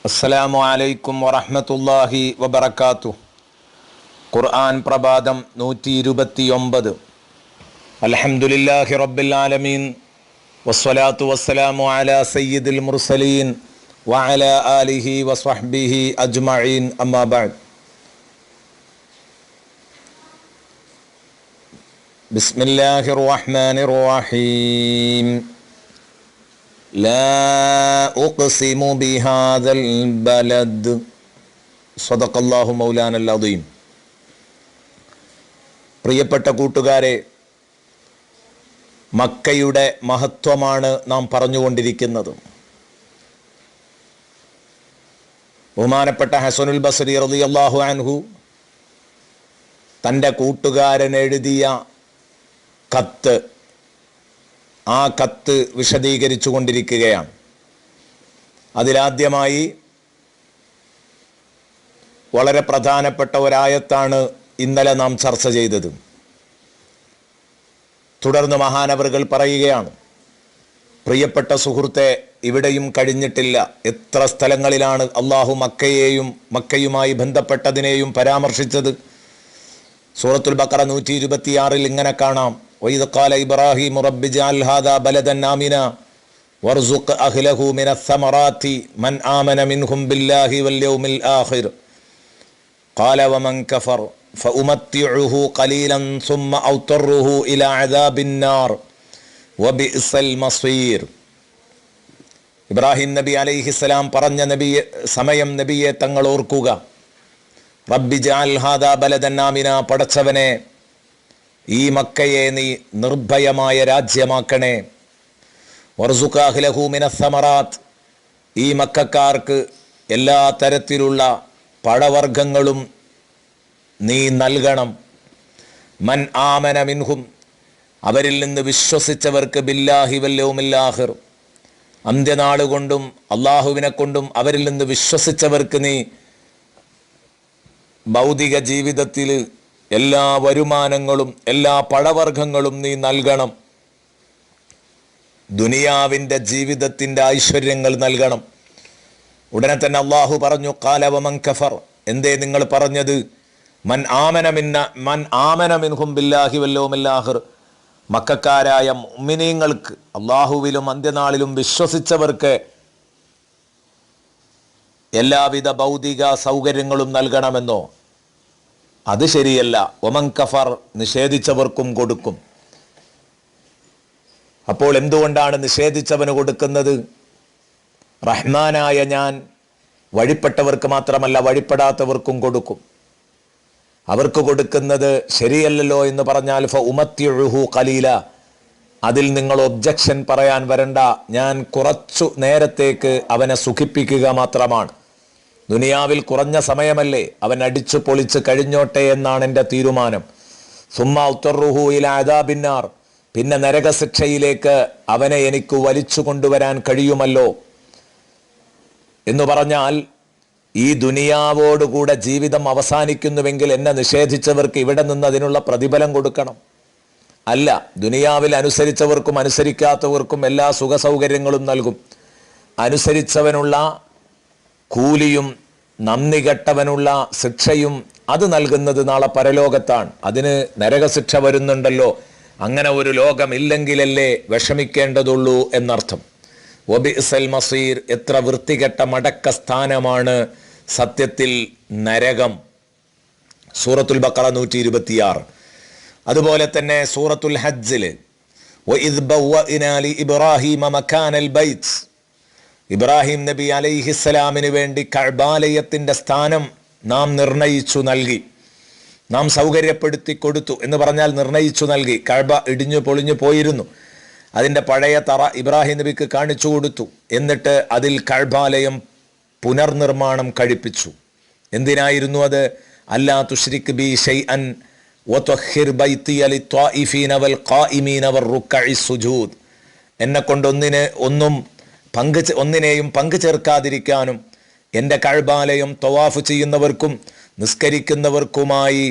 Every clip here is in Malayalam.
അസ്സലാമു അലൈക്കും വറഹ്മത്തുള്ളാഹി വബറകാതുഹു. ഖുർആൻ പ്രഭാതം 129. അൽഹംദുലില്ലാഹി റബ്ബിൽ ആലമീൻ വസ്സലാത്തു വസ്സലാമു അലാ സയ്യിദിൽ മുർസലീൻ വഅലാ ആലിഹി വസ്വഹ്ബിഹി അജ്മഈൻ. അമ്മാ ബഅദ്. ബിസ്മില്ലാഹിർ റഹ്മാനിർ റഹീം. ലാ ഉഖ്സിമു ബിഹാദൽ ബലദ്. സദഖല്ലാഹു മൗലാനൽ അദീം. പ്രിയപ്പെട്ട കൂട്ടുകാരെ, മക്കയുടെ മഹത്വമാണ് നാം പറഞ്ഞുകൊണ്ടിരിക്കുന്നത്. ബഹുമാനപ്പെട്ട ഹസനുൽ ബസ്രി റളിയല്ലാഹു അൻഹു തൻ്റെ കൂട്ടുകാരൻ എഴുതിയ കത്ത്, ആ കത്ത് വിശദീകരിച്ചു കൊണ്ടിരിക്കുകയാണ്. അതിലാദ്യമായി വളരെ പ്രധാനപ്പെട്ട ഒരായത്താണ് ഇന്നലെ നാം ചർച്ച ചെയ്തത്. തുടർന്ന് മഹാനവറുകൾ പറയുകയാണ്, പ്രിയപ്പെട്ട സുഹൃത്തെ, ഇവിടെയും കഴിഞ്ഞിട്ടില്ല. എത്ര സ്ഥലങ്ങളിലാണ് അള്ളാഹു മക്കയെയും മക്കയുമായി ബന്ധപ്പെട്ടതിനെയും പരാമർശിച്ചത്. സൂറത്തുൽ ബഖറ 126 ഇങ്ങനെ കാണാം, വഇദ് ഖാല ഇബ്രാഹിം റബ്ബി ജഅൽ ഹാദാ ബലദൻ ആമിന വർസുഖ് അഹ്ലഹു മിനസ് സമറാത്തി മൻ ആമന മിൻഹും ബില്ലാഹി വൽ യൗമിൽ ആഖിർ ഖാല വമൻ കഫർ ഫഉമത്തിഉഹു ഖലീലൻ സുമ്മ ഔതറുഹു ഇലാ അദാബിൻ നാർ വബിഅസൽ മസീർ. ഇബ്രാഹിം നബി അലൈഹിസ്സലാം പറഞ്ഞ സമയം നബിയെ തങ്ങൾ ഓർക്കുക. റബ്ബി ജഅൽ ഹാദാ ബലദൻ ആമിന, പടച്ചവനെ, ഈ മക്കയെ നീ നിർഭയമായ രാജ്യമാക്കണേ. വർസുഖ് അഹ്ലഹു മിനസ് സമറാത്ത്, ഈ മക്കക്കാർക്ക് എല്ലാ തരത്തിലുള്ള പഴവർഗ്ഗങ്ങളും നീ നൽകണം. മൻ ആമന മിൻഹും, അവരിൽ നിന്ന് വിശ്വസിച്ചവർക്ക്, ബില്ലാഹി വൽ യൗമിൽ ആഖിർ, അന്ത്യനാൾ കൊണ്ടും അള്ളാഹുവിനെ കൊണ്ടും അവരിൽ നിന്ന് വിശ്വസിച്ചവർക്ക് നീ ഭൗതിക ജീവിതത്തിൽ എല്ലാ വരുമാനങ്ങളും എല്ലാ പഴവർഗ്ഗങ്ങളും നീ നൽകണം. ദുനിയാവിൻ്റെ ജീവിതത്തിൻ്റെ ഐശ്വര്യങ്ങൾ നൽകണം. ഉടനെ തന്നെ അള്ളാഹു പറഞ്ഞു, ഖാല വമൻ കഫർ, എന്തേ നിങ്ങൾ പറഞ്ഞത്? മൻ ആമന മിൻഹും ബില്ലാഹി വൽ യൗമിൽ ആഖിർ, മക്കക്കാരായ മുഅ്മിനീങ്ങൾക്ക്, അള്ളാഹുവിലും അന്ത്യനാളിലും വിശ്വസിച്ചവർക്ക് എല്ലാവിധ ഭൗതിക സൗകര്യങ്ങളും നൽകണമെന്നോ? അത് ശരിയല്ല. വമൻ കഫർ, നിഷേധിച്ചവർക്കും കൊടുക്കും. അപ്പോൾ എന്തുകൊണ്ടാണ് നിഷേധിച്ചവന് കൊടുക്കുന്നത്? റഹ്മാനായ ഞാൻ വഴിപ്പെട്ടവർക്ക് മാത്രമല്ല, വഴിപ്പെടാത്തവർക്കും കൊടുക്കും. അവർക്ക് കൊടുക്കുന്നത് ശരിയല്ലല്ലോ എന്ന് പറഞ്ഞാൽ ഫഉമത്തിഉഹു ഖലീല, അതിൽ നിങ്ങൾ ഒബ്ജക്ഷൻ പറയാൻ വരണ്ട. ഞാൻ കുറച്ചു നേരത്തേക്ക് അവനെ സുഖിപ്പിക്കുക മാത്രമാണ്. ദുനിയാവിൽ കുറഞ്ഞ സമയമല്ലേ, അവൻ അടിച്ചു പൊളിച്ച് കഴിഞ്ഞോട്ടെ എന്നാണ് എൻ്റെ തീരുമാനം. സുമ്മ ഉത്തറുഹു ഇലാ അദാബിൻ നാർ, പിന്നെ നരകശിക്ഷയിലേക്ക് അവനെ എനിക്ക് വലിച്ചു കൊണ്ടുവരാൻ കഴിയുമല്ലോ എന്ന് പറഞ്ഞാൽ, ഈ ദുനിയാവോടുകൂടെ ജീവിതം അവസാനിക്കുന്നുവെങ്കിൽ എന്നെ നിഷേധിച്ചവർക്ക് ഇവിടെ നിന്ന് അതിനുള്ള പ്രതിഫലം കൊടുക്കണം. അല്ല, ദുനിയാവിൽ അനുസരിച്ചവർക്കും അനുസരിക്കാത്തവർക്കും എല്ലാ സുഖ സൗകര്യങ്ങളും നൽകും. അനുസരിച്ചവനുള്ള കൂലിയും നന്ദി കെട്ടവനുള്ള ശിക്ഷയും അത് നൽകുന്നത് നാളെ പരലോകത്താണ്. അതിന് നരകശിക്ഷ വരുന്നുണ്ടല്ലോ. അങ്ങനെ ഒരു ലോകമില്ലെങ്കിലല്ലേ വിഷമിക്കേണ്ടതുള്ളൂ എന്നർത്ഥം. വബിഅസൽ മസീർ, എത്ര വൃത്തികെട്ട മടക്ക സ്ഥാനമാണ് സത്യത്തിൽ നരകം. സൂറത്തുൽ ബഖറ 126. അതുപോലെ തന്നെ സൂറത്തുൽ ഹജ്ജിൽ വഇദ് ബവ്വഅനാ ലി ഇബ്രാഹീമ മകാനൽ ബൈത്ത്, ഇബ്രാഹിം നബി അലൈഹിസ്സലാമിന് വേണ്ടി കഅബാലയത്തിൻ്റെ സ്ഥാനം നാം നിർണയിച്ചു നൽകി, നാം സൗകര്യപ്പെടുത്തി കൊടുത്തു എന്ന് പറഞ്ഞാൽ നിർണയിച്ചു നൽകി. കഅബ ഇടിഞ്ഞു പൊളിഞ്ഞു പോയിരുന്നു. അതിൻ്റെ പഴയ തറ ഇബ്രാഹിം നബിക്ക് കാണിച്ചു കൊടുത്തു. എന്നിട്ട് അതിൽ കഅബാലയം പുനർനിർമ്മാണം കഴിപ്പിച്ചു. എന്തിനായിരുന്നു അത്? അല്ലാ തുശ്രിക് ബി ശൈഅൻ വതുഹിർ ബൈതിയ ലിത്വാഇഫീന വൽ ഖായിമീന വറുക്കഇ സുജൂദ്, എന്നെ കൊണ്ട് ഒന്നിനെയും പങ്കു ചേർക്കാതിരിക്കാനും എൻ്റെ കഅബാലയം തവാഫ് ചെയ്യുന്നവർക്കും നിസ്കരിക്കുന്നവർക്കുമായി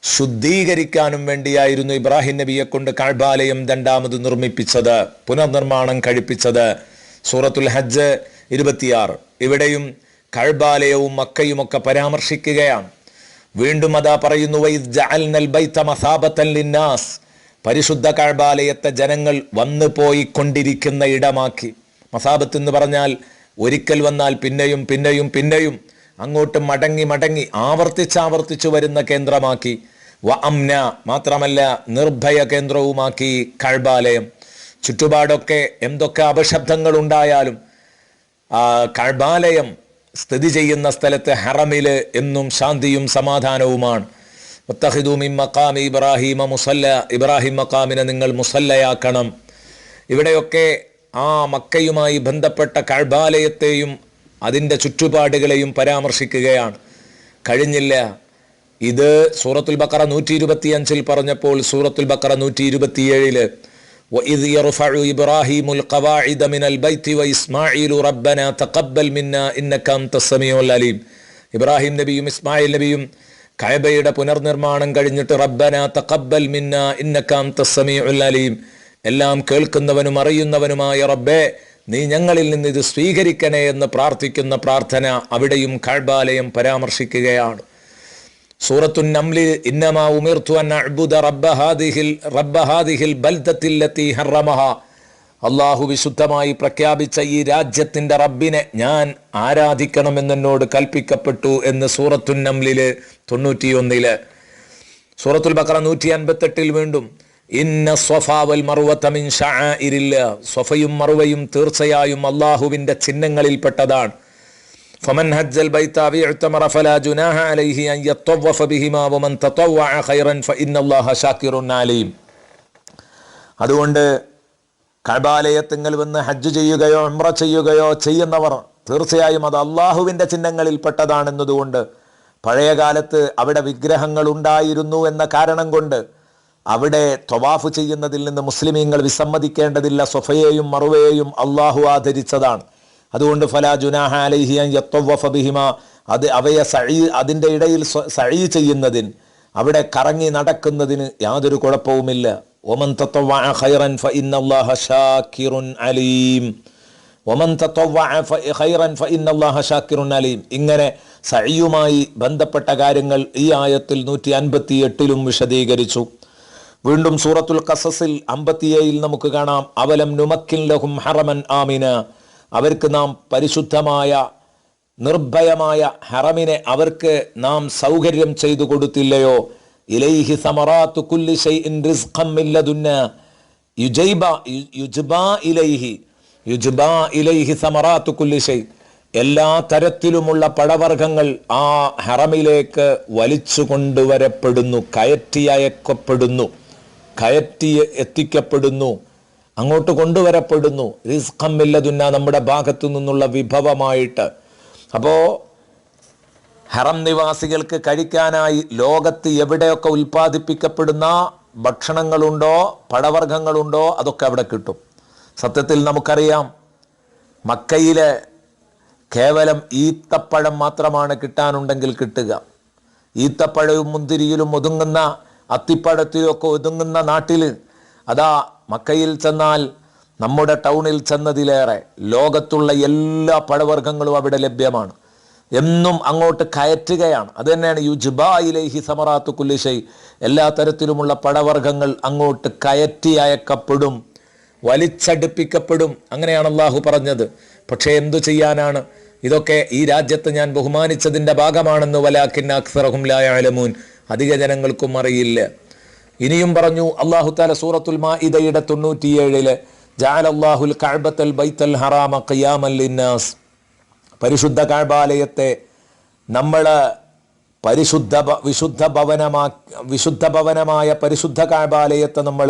ശുദ്ധീകരിക്കാനും വേണ്ടിയായിരുന്നു ഇബ്രാഹിം നബിയെ കൊണ്ട് കഅബാലയം രണ്ടാമത് നിർമ്മിപ്പിച്ചത്, പുനർനിർമ്മാണം കഴിപ്പിച്ചത്. സൂറത്തുൽ ഹജ്ജ് 26. ഇവിടെയും കഅബാലയവും മക്കയുമൊക്കെ പരാമർശിക്കുകയാണ്. വീണ്ടും അതാ പറയുന്നു, വഇദ് ജഅൽനൽ ബൈത മസാബതൻ ലിന്നാസ്, പരിശുദ്ധ കഅബാലയത്തെ ജനങ്ങൾ വന്നു പോയിക്കൊണ്ടിരിക്കുന്ന ഇടമാക്കി. മസാബത്ത് എന്ന് പറഞ്ഞാൽ ഒരിക്കൽ വന്നാൽ പിന്നെയും പിന്നെയും പിന്നെയും അങ്ങോട്ട് മടങ്ങി മടങ്ങി ആവർത്തിച്ചാവർത്തിച്ചു വരുന്ന കേന്ദ്രമാക്കി. വ അംന, മാത്രമല്ല നിർഭയ കേന്ദ്രവുമാക്കി കഅബാലയം. ചുറ്റുപാടൊക്കെ എന്തൊക്കെ അപശബ്ദങ്ങൾ ഉണ്ടായാലും കഅബാലയം സ്ഥിതി ചെയ്യുന്ന സ്ഥലത്ത് ഹറമില് എന്നും ശാന്തിയും സമാധാനവുമാണ്. വത്തഖിദൂ മിൻ മഖാമി ഇബ്രാഹീമ മുസല്ല, ഇബ്രാഹിം മഖാമിനെ നിങ്ങൾ മുസല്ലയാക്കണം. ഇവിടെയൊക്കെ ആ മക്കയുമായി ബന്ധപ്പെട്ട കഅബാലയത്തെയും അതിൻ്റെ ചുറ്റുപാടുകളെയും പരാമർശിക്കുകയാണ്. കഴിഞ്ഞില്ല, ഇത് സൂറത്തുൽ ബഖറ 125 പറഞ്ഞപ്പോൾ സൂറത്തുൽ ബഖറ 127 وَإِذْ يَرْفَعُ إِبْرَاهِيمُ الْقَوَاعِدَ مِنَ الْبَيْتِ وَإِسْمَاعِيلُ رَبَّنَا تَقَبَّلْ مِنَّا إِنَّكَ أَنْتَ السَّمِيعُ الْعَلِيمُ. ഇബ്രാഹിം നബിയും ഇസ്മായിൽ നബിയും കഅബയുടെ പുനർനിർമ്മാണം കഴിഞ്ഞിട്ട് റബ്ബനാ തഖബ്ബൽ മിന്നാ ഇന്നക അൻതസ് സമീഉൽ അലീം, എല്ലാം കേൾക്കുന്നവനും അറിയുന്നവനുമായ റബ്ബേ, നീ ഞങ്ങളിൽ നിന്ന് ഇത് സ്വീകരിക്കണേ എന്ന് പ്രാർത്ഥിക്കുന്ന പ്രാർത്ഥന അവിടെയും കഅബാലയം പരാമർശിക്കുകയാണ്. സൂറത്തുൻ നംലിൽ ഇന്നമാ ഉമിർതു അൻ അഅ്ബുദ റബ്ബ ഹാദിഹിൽ ബൽദത്തിൽ ലത്തി ഹറമഹ, അല്ലാഹു വിശുദ്ധമായി പ്രഖ്യാപിച്ച ഈ രാജ്യത്തിന്റെ റബ്ബിനെ ഞാൻ ആരാധിക്കണമെന്നോട് കൽപ്പിക്കപ്പെട്ടു എന്ന് സൂറത്തുൻ നംലിൽ 91. സൂറത്തുൽ ബഖറ 158 വീണ്ടും ഇന്ന സ്വഫാ വൽ മർവത മിൻ ശഅഇരില്ലാ, സ്വഫയും മർവയും തീർച്ചയായും അല്ലാഹുവിന്റെ ചിഹ്നങ്ങളിൽപ്പെട്ടതാണ്. فمن هج البيت أو اعتمر فلا جناح عليه أن يطوف بهما ومن تطوع خيرا فإن الله شاكر عليم. അതുകൊണ്ട് കഅബാലയത്തിൽ വന്ന് ഹജ്ജ് ചെയ്യുകയോ ഉംറ ചെയ്യുകയോ ചെയ്യുന്നവർ തീർച്ചയായും അത് അള്ളാഹുവിൻ്റെ ചിഹ്നങ്ങളിൽപ്പെട്ടതാണെന്നതുകൊണ്ട്, പഴയ കാലത്ത് അവിടെ വിഗ്രഹങ്ങൾ ഉണ്ടായിരുന്നു എന്ന കാരണം കൊണ്ട് അവിടെ ത്വവാഫ് ചെയ്യുന്നതിൽ നിന്ന് മുസ്ലിമീങ്ങൾ വിസമ്മതിക്കേണ്ടതില്ല. സ്വഫയെയും മറുവയെയും അള്ളാഹു ആദരിച്ചതാണ്. അതുകൊണ്ട് ഫലാ ജുനാഹ അലൈഹി അൻ യത്തവഫ ബിഹിമാ, അത് അവയെ അതിൻ്റെ ഇടയിൽ സഈ ചെയ്യുന്നതിന്, അവിടെ കറങ്ങി നടക്കുന്നതിന് യാതൊരു കുഴപ്പവുമില്ല. വമൻ തതവഅ ഖൈറൻ ഫഇന്നല്ലാഹ ശാകിറുൻ അലീം, വമൻ തതവഅ ഖൈറൻ ഫഇന്നല്ലാഹ ശാകിറുൻ അലീം. ഇങ്ങനെ സഈയുമായി ബന്ധപ്പെട്ട കാര്യങ്ങൾ ഈ ആയത്തിൽ 158 വിശദീകരിച്ചു. വീണ്ടും സൂറത്തുൽ ഖസസിൽ 57 നമുക്ക് കാണാം, അവലം നുമക്കിൻ ലഹും ഹറമൻ ആമിന, അവർക്ക് നാം പരിശുദ്ധമായ നിർഭയമായ ഹറമിനെ അവർക്ക് നാം സൗകര്യം ചെയ്തു കൊടുത്തില്ലയോ. ഇലൈഹി സമറാത്തു കുല്ലി ശൈഇൻ റിസ്ഖൻ മിൻ ലദുന്നാ യുജ്ബാ ഇലൈഹി സമറാത്തു കുല്ലി ശൈ, എല്ലാ തരത്തിലുമുള്ള പഴവർഗ്ഗങ്ങൾ ആ ഹറമിലേക്ക് വലിച്ചു കൊണ്ടുവരപ്പെടുന്നു, കയറ്റി എത്തിക്കപ്പെടുന്നു, അങ്ങോട്ട് കൊണ്ടുവരപ്പെടുന്നു. റിസ്ഖൻ മിൻ ലദുന്നാ, നമ്മുടെ ഭാഗത്തു നിന്നുള്ള വിഭവമായിട്ട്. അപ്പോൾ ഹറം നിവാസികൾക്ക് കഴിക്കാനായി ലോകത്ത് എവിടെയൊക്കെ ഉൽപ്പാദിപ്പിക്കപ്പെടുന്ന ഭക്ഷണങ്ങളുണ്ടോ പഴവർഗ്ഗങ്ങളുണ്ടോ അതൊക്കെ അവിടെ കിട്ടും. സത്യത്തിൽ നമുക്കറിയാം, മക്കയിലെ കേവലം ഈത്തപ്പഴം മാത്രമാണ് കിട്ടാനുണ്ടെങ്കിൽ കിട്ടുക. ഈത്തപ്പഴവും മുന്തിരിയിലും ഒതുങ്ങുന്ന, അത്തിപ്പഴത്തിലൊക്കെ ഒതുങ്ങുന്ന നാട്ടിൽ അതാ മക്കയിൽ ചെന്നാൽ നമ്മുടെ ടൗണിൽ ചെന്നതിലേറെ ലോകത്തുള്ള എല്ലാ പഴവർഗ്ഗങ്ങളും അവിടെ ലഭ്യമാണ്. എന്നും അങ്ങോട്ട് കയറ്റുകയാണ്. അത് തന്നെയാണ് യുജ്ബാ ഇലൈഹി സമറാത്തു കുല്ലി ശൈ, എല്ലാ തരത്തിലുമുള്ള പഴവർഗ്ഗങ്ങൾ അങ്ങോട്ട് കയറ്റി അയക്കപ്പെടും, വലിച്ചടുപ്പിക്കപ്പെടും. അങ്ങനെയാണ് അള്ളാഹു പറഞ്ഞത്. പക്ഷേ എന്തു ചെയ്യാനാണ്, ഇതൊക്കെ ഈ രാജ്യത്ത് ഞാൻ ബഹുമാനിച്ചതിൻ്റെ ഭാഗമാണെന്ന് വലാകിന്ന അക്സറഹും ലാ യഅലമൂൻ, അധിക ജനങ്ങൾക്കും അറിയില്ല. ഇനിയും പറഞ്ഞു അല്ലാഹു തആല സൂറത്തുൽ മാഇദയുടെ 97 ജഅലല്ലാഹുൽ കഅബത്തൽ ബൈത്തൽ ഹറാമ ഖിയാമൻ ലിന്നാസ്, പരിശുദ്ധ കഅബാലയത്തെ നമ്മൾ വിശുദ്ധ ഭവനമായ പരിശുദ്ധ കഅബാലയത്തെ നമ്മൾ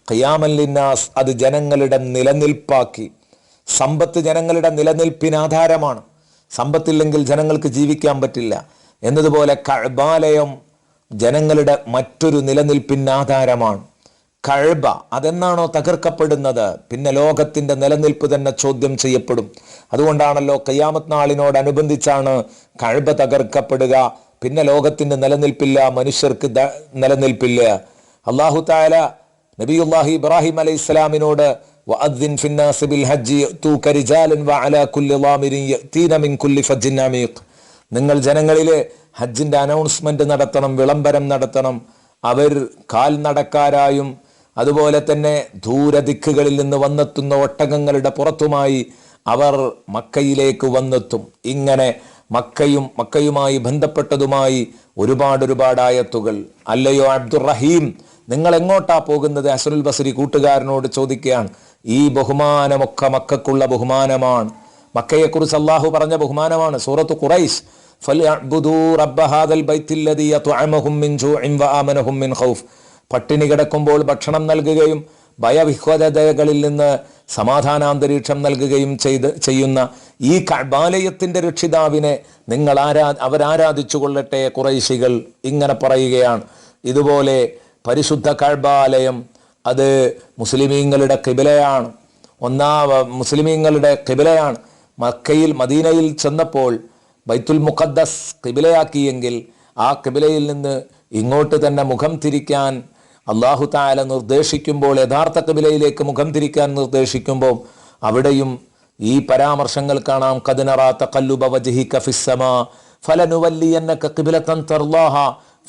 ഖിയാമൻ ലിന്നാസ്, അത് ജനങ്ങളുടെ നിലനിൽപ്പാക്കി. സമ്പത്ത് ജനങ്ങളുടെ നിലനിൽപ്പിന് ആധാരമാണ്. സമ്പത്തില്ലെങ്കിൽ ജനങ്ങൾക്ക് ജീവിക്കാൻ പറ്റില്ല എന്നതുപോലെ കഅബാലയം ജനങ്ങളുടെ മറ്റൊരു നിലനിൽപ്പിന് ആധാരമാണ്. കഅബ അതെന്നാണോ തകർക്കപ്പെടുന്നത്, പിന്നെ ലോകത്തിൻ്റെ നിലനിൽപ്പ് തന്നെ ചോദ്യം ചെയ്യപ്പെടും. അതുകൊണ്ടാണല്ലോ ഖിയാമത്ത് നാളിനോടനുബന്ധിച്ചാണ് കഅബ തകർക്കപ്പെടുക. പിന്നെ ലോകത്തിൻ്റെ നിലനിൽപ്പില്ല, മനുഷ്യർക്ക് നിലനിൽപ്പില്ല. അല്ലാഹു തആല നബിയുല്ലാഹി ഇബ്രാഹിം അലൈഹിസ്സലാമിനോട് വഅദ്ദിൻ ഫിന്നാസി ബിൽ ഹജ്ജി യഅ്തൂക റിജാലൻ വഅലാ കുല്ലി ളാമിരിൻ യഅ്തീന മിൻ കുല്ലി ഫജ്ജിൻ അമീഖ്. നിങ്ങൾ ജനങ്ങളിലെ ഹജ്ജിൻ്റെ അനൗൺസ്മെന്റ് നടത്തണം, വിളംബരം നടത്തണം. അവർ കാൽനടക്കാരായും അതുപോലെ തന്നെ ദൂരദിക്കുകളിൽ നിന്ന് വന്നെത്തുന്ന ഒട്ടകങ്ങളുടെ പുറത്തുമായി അവർ മക്കയിലേക്ക് വന്നെത്തും. ഇങ്ങനെ മക്കയുമായി ബന്ധപ്പെട്ടതുമായി ഒരുപാട് ആയത്തുകൾ. അല്ലയോ അബ്ദുറഹീം, നിങ്ങൾ എങ്ങോട്ടാ പോകുന്നത്? ഹസനുൽ ബസ്രി കൂട്ടുകാരനോട് ചോദിക്കുകയാണ്. ഈ ബഹുമാനമൊക്കെ മക്കക്കുള്ള ബഹുമാനമാണ്. മക്കയെക്കുറിച്ച് അള്ളാഹു പറഞ്ഞ ബഹുമാനമാണ്. സൂറത്ത് ഖുറൈശ്, ഫൽയഅ്ബുദൂ റബ്ബ ഹാദൽ ബൈത്തില്ലദീ യത്അമഹും മിൻ ജൂഇൻ വആമനഹും മിൻ ഖൗഫ്. പട്ടിണി കിടക്കുമ്പോൾ ഭക്ഷണം നൽകുകയും ഭയവിഹ്വലതകളിൽ നിന്ന് സമാധാനാന്തരീക്ഷം നൽകുകയും ചെയ്യുന്ന ഈ കഅബാലയത്തിന്റെ രക്ഷിതാവിനെ നിങ്ങൾ അവരാരാധിച്ചു കൊള്ളട്ടെ. ഖുറൈശികൾ ഇങ്ങനെ പറയുകയാണ്. ഇതുപോലെ പരിശുദ്ധ കഅബാലയം അത് മുസ്ലിമീങ്ങളുടെ ഖിബലയാണ്. മുസ്ലിമീങ്ങളുടെ ഖിബലയാണ്. മദീനയിൽ ചെന്നപ്പോൾ ബൈത്തുൽ മുഖദ്ദസ് ഖിബലയാക്കിയെങ്കിൽ ആ ഖിബലയിൽ നിന്ന് ഇങ്ങോട്ട് തന്നെ മുഖം തിരിക്കാൻ അല്ലാഹു തആല നിർദ്ദേശിക്കുമ്പോൾ, യഥാർത്ഥ ഖിബലയിലേക്ക് മുഖം തിരിക്കാൻ നിർദ്ദേശിക്കുമ്പോൾ അവിടെയും ഈ പരാമർശങ്ങൾ കാണാം. ഖദ് നറാ തഖല്ലുബ വജ്ഹിക ഫിസ്സമാ ഫലനുവല്ലിയന്നക ഖിബ്ലതൻ തർലാഹ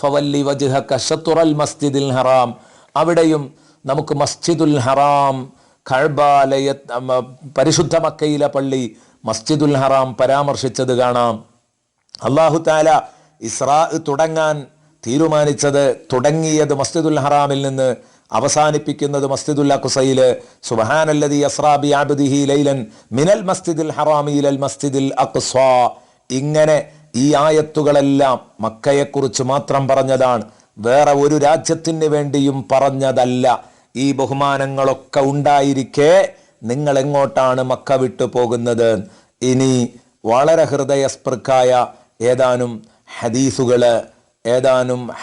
ഫവല്ലി വജ്ഹക ശത്റൽ മസ്ജിദിൽ ഹറാം. അവിടെയും നമുക്ക് മസ്ജിദുൽ ഹറാം, കഅബാലയ, പരിശുദ്ധ മക്കയിലെ പള്ളി മസ്ജിദുൽ ഹറാം പരാമർശിച്ചത് കാണാം. അല്ലാഹു തആല ഇസ്രാ തുടങ്ങാൻ തീരുമാനിച്ചത്, തുടങ്ങിയത് മസ്ജിദുൽ ഹറാമിൽ നിന്ന്, അവസാനിപ്പിക്കുന്നത് മസ്ജിദുൽ അഖ്സയില്. സുബ്ഹാനല്ലദീ അസ്റാ ബിഅബ്ദിഹി ലൈലൻ മിനൽ മസ്ജിദിൽ ഹറാമി ഇലൽ മസ്ജിദിൽ അഖ്സാ. ഇങ്ങനെ ഈ ആയത്തുകളെല്ലാം മക്കയെക്കുറിച്ച് മാത്രം പറഞ്ഞതാണ്, വേറെ ഒരു രാജ്യത്തിന് വേണ്ടിയും പറഞ്ഞതല്ല. ഈ ബഹുമാനങ്ങളൊക്കെ ഉണ്ടായിരിക്കെ നിങ്ങൾ എങ്ങോട്ടാണ് മക്ക വിട്ടു പോകുന്നത്? ഇനി വളരെ ഹൃദയസ്പൃക്കായ ഏതാനും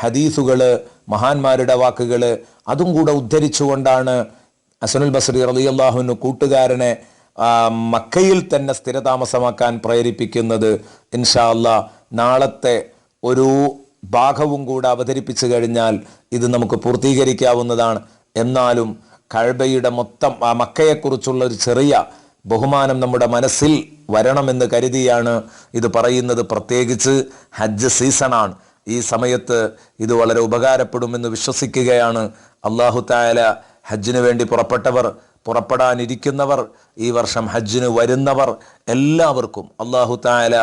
ഹദീസുകള്, മഹാന്മാരുടെ വാക്കുകള്, അതും കൂടെ ഉദ്ധരിച്ചുകൊണ്ടാണ് ഹസനുൽ ബസ്രി റളിയല്ലാഹു അൻഹു കൂട്ടുകാരനെ മക്കയിൽ തന്നെ സ്ഥിരതാമസമാക്കാൻ പ്രേരിപ്പിക്കുന്നത്. ഇൻഷാ അല്ലാഹ് നാളത്തെ ഒരു ഭാഗവും കൂടെ അവതരിപ്പിച്ചു കഴിഞ്ഞാൽ ഇത് നമുക്ക് പൂർത്തീകരിക്കാവുന്നതാണ്. എന്നാലും കഅബയുടെ മൊത്തം മക്കയെക്കുറിച്ചുള്ള ഒരു ചെറിയ ബഹുമാനം നമ്മുടെ മനസ്സിൽ വരണമെന്ന് കരുതിയാണ് ഇത് പറയുന്നത്. പ്രത്യേകിച്ച് ഹജ്ജ് സീസണാണ്. ഈ സമയത്ത് ഇത് വളരെ ഉപകാരപ്പെടുമെന്ന് വിശ്വസിക്കുകയാണ്. അല്ലാഹു തആല ഹജ്ജിന് വേണ്ടി പുറപ്പെടാനിരിക്കുന്നവർ, ഈ വർഷം ഹജ്ജിന് വരുന്നവർ എല്ലാവർക്കും അല്ലാഹു തആല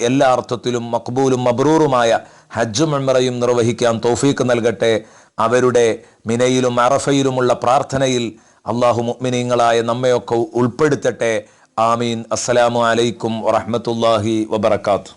എല്ലാ അർത്ഥത്തിലും മഖ്ബൂലും മബ്രൂറുമായ ഹജ്ജും ഉംറയും നിർവഹിക്കാൻ തൗഫീഖ് നൽകട്ടെ. അവരുടെ മിനയിലും അറഫയിലുമുള്ള പ്രാർത്ഥനയിൽ അല്ലാഹു മുഅ്മിനീങ്ങളായ നമ്മയൊക്കെ ഉൾപ്പെടുത്തട്ടെ. ആമീൻ. അസ്സലാമു അലൈക്കും വറഹ്മത്തുള്ളാഹി വബറകാതുഹു.